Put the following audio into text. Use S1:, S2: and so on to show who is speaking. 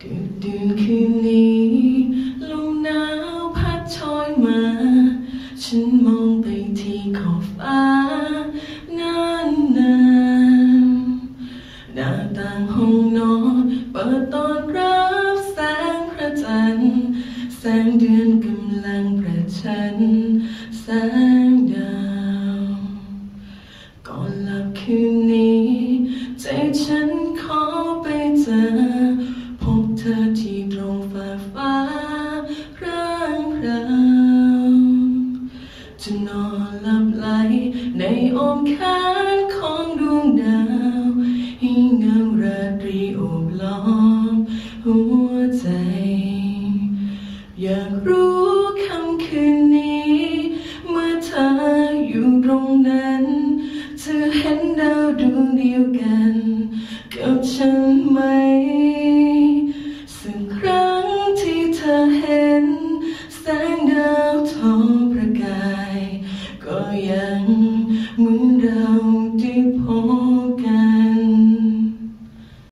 S1: ดึกดื่นคืนนี้ลมหนาวพัดโชยมาฉันมองไปที่ขอบฟ้านานหน้าต่างห้องนอนเปิดต้อนรับแสงพระจันทร์แสงเดือนกำลังประชันแสงดาวก่อนหลับคืนนี้ใจฉันขอไปเจอพบเธอที่ตรงฟ้าร่างเราจะนอนหลับไหลในอ้อมแขนของดวงดาวให้เงาราตรีโอบล้อมหัวใจอยากรู้ค่ำคืนนี้เมื่อเธออยู่ตรงนั้นเธอเห็นดาวดวงเดียวกันกับฉันไหมสักครั้งที่เธอเห็นแสงดาวทอประกายก็อยาก